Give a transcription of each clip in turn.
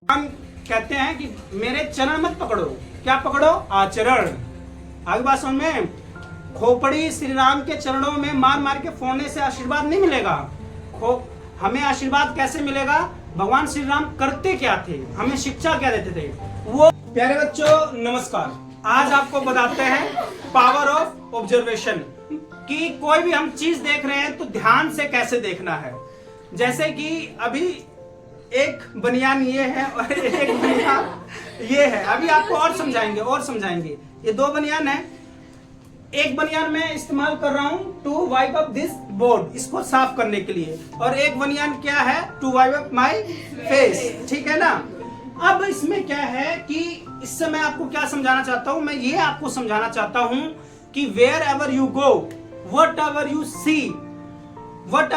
हम कहते हैं कि मेरे चरण मत पकड़ो, क्या पकड़ो? आचरण। आगे बात समझ में? खोपड़ी श्री राम के चरणों में मार मार के फोड़ने से आशीर्वाद नहीं मिलेगा। हमें आशीर्वाद कैसे मिलेगा? भगवान श्री राम करते क्या थे, हमें शिक्षा क्या देते थे वो। प्यारे बच्चों नमस्कार, आज आपको बताते हैं पावर ऑफ ऑब्जर्वेशन कि कोई भी हम चीज देख रहे हैं तो ध्यान से कैसे देखना है। जैसे कि अभी एक बनियान ये है और एक बनियान ये है। अभी आपको और समझाएंगे। ये दो बनियान है। एक बनियान मैं इस्तेमाल कर रहा हूँ to wipe up this board, इसको साफ करने के लिए, और एक बनियान क्या है? To wipe up my face. ठीक है ना? अब इसमें क्या है कि इससे मैं आपको क्या समझाना चाहता हूँ? मैं ये आपको समझाना चाहता हूँ कि wherever you go, whatever you see, what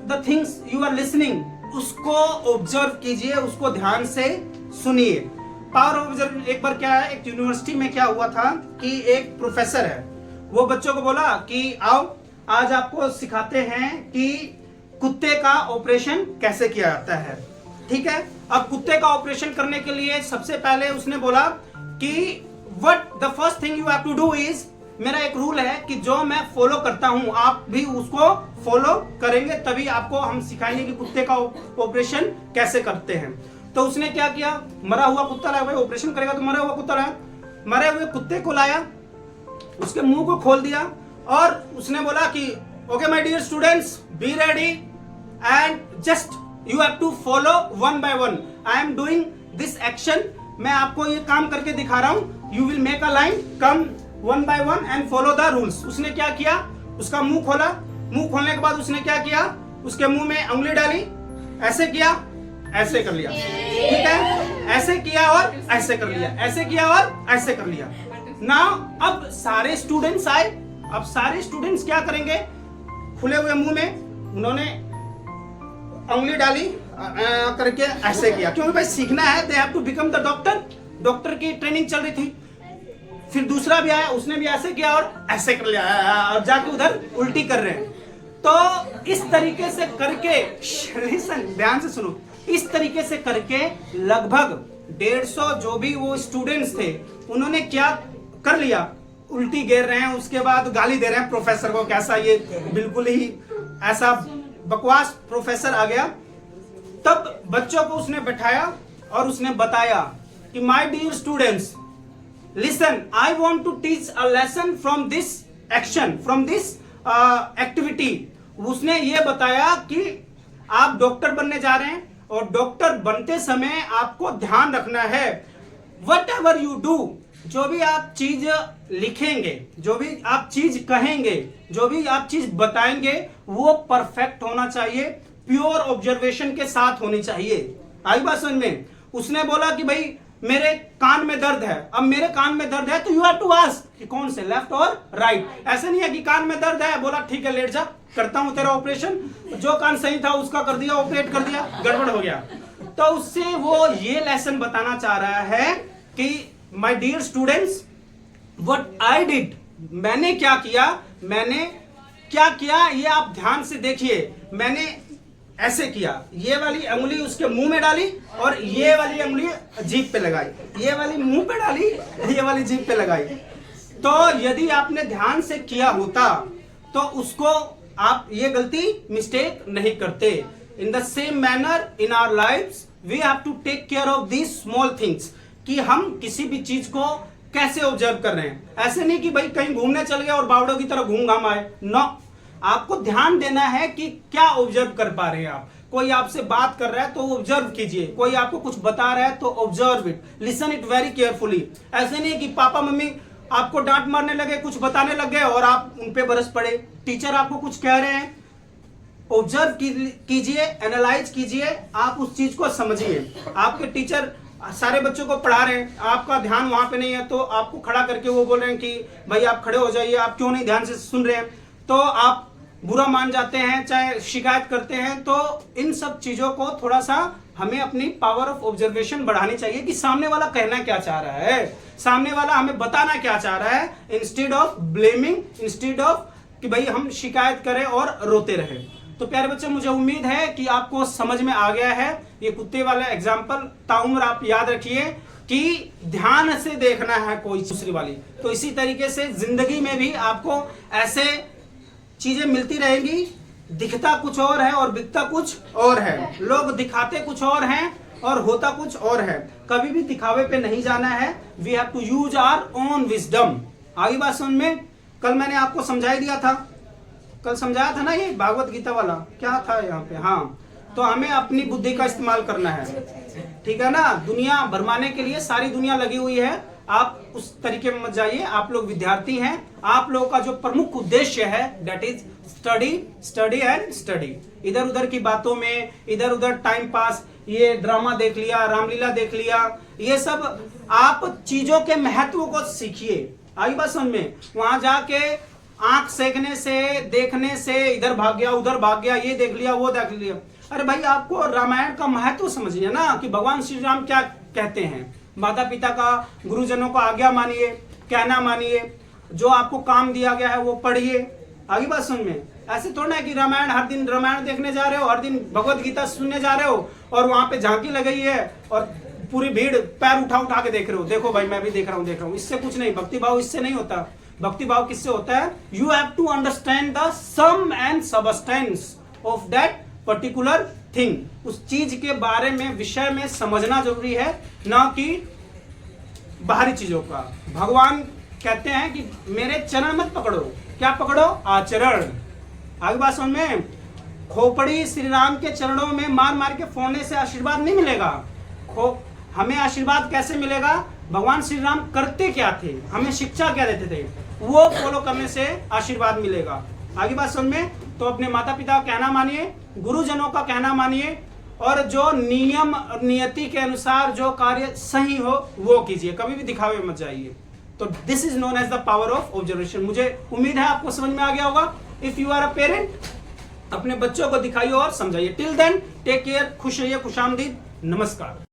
the things you are listening, उसको ऑब्जर्व कीजिए, उसको ध्यान से सुनिए। Power of observe. एक बार क्या है, एक यूनिवर्सिटी में क्या हुआ था कि एक प्रोफेसर है, वो बच्चों को बोला कि आओ आज आपको सिखाते हैं कि कुत्ते का ऑपरेशन कैसे किया जाता है। ठीक है? अब कुत्ते का ऑपरेशन करने के लिए सबसे पहले उसने बोला कि what the first thing you have to do is, मेरा एक रूल है कि जो मैं फॉलो करता हूं आप भी उसको फॉलो करेंगे, तभी आपको हम सिखाएंगे कि कुत्ते का ऑपरेशन कैसे करते हैं। तो उसने क्या किया? मरा हुआ कुत्ता लाया। भाई ऑपरेशन करेगा तो मरा हुआ कुत्ता लाया। मरे हुए कुत्ते को लाया, उसके मुंह को खोल दिया और उसने बोला कि okay my dear students, be ready and just you have to follow one by one. I am doing this action, मैं आपको ये काम करके दिखा रहा हूं। You will make a line, come one by one and follow the rules. उसने क्या किया? उसका मुंह खोला। मुंह खोलने के बाद उसने क्या किया? उसके मुंह में उंगली डाली, ऐसे किया, ऐसे कर लिया। ठीक है? ऐसे किया और ऐसे कर लिया, ऐसे किया और ऐसे कर लिया। नाउ अब सारे स्टूडेंट्स आए। अब सारे स्टूडेंट्स क्या करेंगे? खुले हुए मुंह में उन्होंने उंगली डाली करके ऐसे किया, क्योंकि भाई सीखना है, they have to become the doctor. Doctor की ट्रेनिंग चल रही थी। फिर दूसरा भी आया, उसने भी ऐसे किया और ऐसे कर लिया और जाके उधर उल्टी कर रहे हैं। तो इस तरीके से करके, ध्यान से सुनो, इस तरीके से करके लगभग 150 जो भी वो स्टूडेंट्स थे उन्होंने क्या कर लिया? उल्टी गिर रहे हैं, उसके बाद गाली दे रहे हैं प्रोफेसर को। कैसा ये बिल्कुल ही ऐसा बकवास प्रोफेसर आ गया। तब बच्चों को उसने बैठाया और उसने बताया कि my dear students, listen, I want to teach a lesson from this action, from this activity. उसने ये बताया कि आप डॉक्टर बनने जा रहे हैं और डॉक्टर बनते समय आपको ध्यान रखना है whatever you do, जो भी आप चीज लिखेंगे, जो भी आप चीज कहेंगे, जो भी आप चीज बताएंगे, वो परफेक्ट होना चाहिए, प्योर ऑब्जर्वेशन के साथ होनी चाहिए। आई बात समझ में? उसने बोला कि भाई मेरे कान में दर्द है। अब मेरे कान में दर्द है तो यू हैव टू आस्क कि कौन से, लेफ्ट और राइट। ऐसे नहीं है कि कान में दर्द है, बोला ठीक है लेट जा, करता हूं तेरा ऑपरेशन। जो कान सही था उसका कर दिया, ऑपरेट कर दिया, गड़बड़ हो गया। तो उससे वो ये लेसन बताना चाह रहा है कि my dear students, what I did, मैंने क्या किया, ये आप ध्यान से देखिए। मैंने ऐसे किया, ये वाली अंगुली उसके मुंह में डाली और ये वाली अंगुली जीभ पे लगाई, ये वाली मुंह पे डाली, ये वाली जीभ पे लगाई। तो यदि आपने ध्यान से किया होता तो उसको आप ये गलती, मिस्टेक नहीं करते। In the same manner in our lifes we have to take care of these small things, कि हम किसी भी चीज को कैसे ऑब्जर्व कर रहे हैं। ऐसे नहीं कि भाई कहीं घूमने चल गए और बावड़ों की तरह घूम घाम आए। नो, आपको ध्यान देना है कि क्या ऑब्जर्व कर पा रहे हैं आप। कोई आपसे बात कर रहा है तो ऑब्जर्व कीजिए, कोई आपको कुछ बता रहा है तो observe it, listen it very carefully. ऐसे नहीं कि पापा मम्मी आपको डांट मारने लगे, कुछ बताने लगे और आप उन पे बरस पड़े। टीचर आपको कुछ कह रहे हैं, ऑब्जर्व कीजिए, एनालाइज कीजिए, आप उस चीज को समझिए। आपके टीचर सारे बच्चों को पढ़ा रहे हैं, आपका ध्यान वहां पे नहीं है, तो आपको खड़ा करके वो बोल रहे हैं कि भाई आप खड़े हो जाइए, आप क्यों नहीं ध्यान से सुन रहे हैं, तो आप बुरा मान जाते हैं, चाहे शिकायत करते हैं। तो इन सब चीजों को थोड़ा सा हमें अपनी पावर ऑफ ऑब्जर्वेशन बढ़ानी चाहिए कि सामने वाला कहना क्या चाह रहा है, सामने वाला हमें बताना क्या चाह रहा है, instead of blaming, instead of कि भाई हम शिकायत करें और रोते रहे। तो प्यारे बच्चे, मुझे उम्मीद है कि आपको समझ में आ गया है ये कुत्ते वाला एग्जाम्पल। ताउम्र आप याद रखिए कि ध्यान से देखना है कोई दूसरी वाली। तो इसी तरीके से जिंदगी में भी आपको ऐसे चीजें मिलती रहेंगी। दिखता कुछ और है और बिकता कुछ और है। लोग दिखाते कुछ और हैं और होता कुछ और है। कभी भी दिखावे पे नहीं जाना है। We have to use our own wisdom. आगे बात समझ में? कल मैंने आपको समझा दिया था, कल समझाया था ना ये भागवत गीता वाला, क्या था यहाँ पे? हाँ, तो हमें अपनी बुद्धि का इस्तेमाल करना है, ठीक है ना। दुनिया भरमाने के लिए सारी दुनिया लगी हुई है, आप उस तरीके में मत जाइए। आप लोग विद्यार्थी हैं, आप लोगों का जो प्रमुख उद्देश्य है that is study, study and study. इधर उधर की बातों में, इधर उधर टाइम पास, ये ड्रामा देख लिया, रामलीला देख लिया, ये सब आप चीजों के महत्व को सीखिए। आई बात समझ में? वहां जाके आंख सेकने से, देखने से, इधर भाग गया उधर भाग गया, ये देख लिया वो देख लिया। अरे भाई, आपको रामायण का महत्व समझिए ना कि भगवान श्री राम क्या कहते हैं। माता पिता का, गुरुजनों का आज्ञा मानिए, कहना मानिए, जो आपको काम दिया गया है वो पढ़िए। आगे बात सुन में, ऐसे थोड़ा है कि रामायण हर दिन रामायण देखने जा रहे हो, हर दिन भगवत गीता सुनने जा रहे हो और वहां पे झांकी लगी है और पूरी भीड़ पैर उठा उठा के देख रहे हो। देखो भाई, मैं भी देख रहा हूँ। इससे कुछ नहीं, भक्ति भाव इससे नहीं होता। भक्ति भाव किससे होता है? You have to understand the sum and substance of that particular thing. उस चीज के बारे में, विषय में समझना जरूरी है, ना कि बाहरी चीजों का। भगवान कहते हैं कि मेरे चरण मत पकड़ो। क्या पकड़ो? आचरण। आगे बात समझ में? खोपड़ी श्री राम के चरणों में मार मार के फोड़ने से आशीर्वाद नहीं मिलेगा। हमें आशीर्वाद कैसे मिलेगा? भगवान श्री राम करते क्या थे, हमें शिक्षा क्या देते थे, वो फॉलो करने से आशीर्वाद मिलेगा। आगे बात समझ में? तो अपने माता पिता का कहना मानिए, गुरुजनों का कहना मानिए और जो नियम नियति के अनुसार जो कार्य सही हो वो कीजिए। कभी भी दिखावे मत जाइए। तो this is known as the power of observation. मुझे उम्मीद है आपको समझ में आ गया होगा। If you are a parent, अपने बच्चों को दिखाइए और समझाइए। टिल देन टेक केयर, खुश रहिए, खुशामदीद, नमस्कार।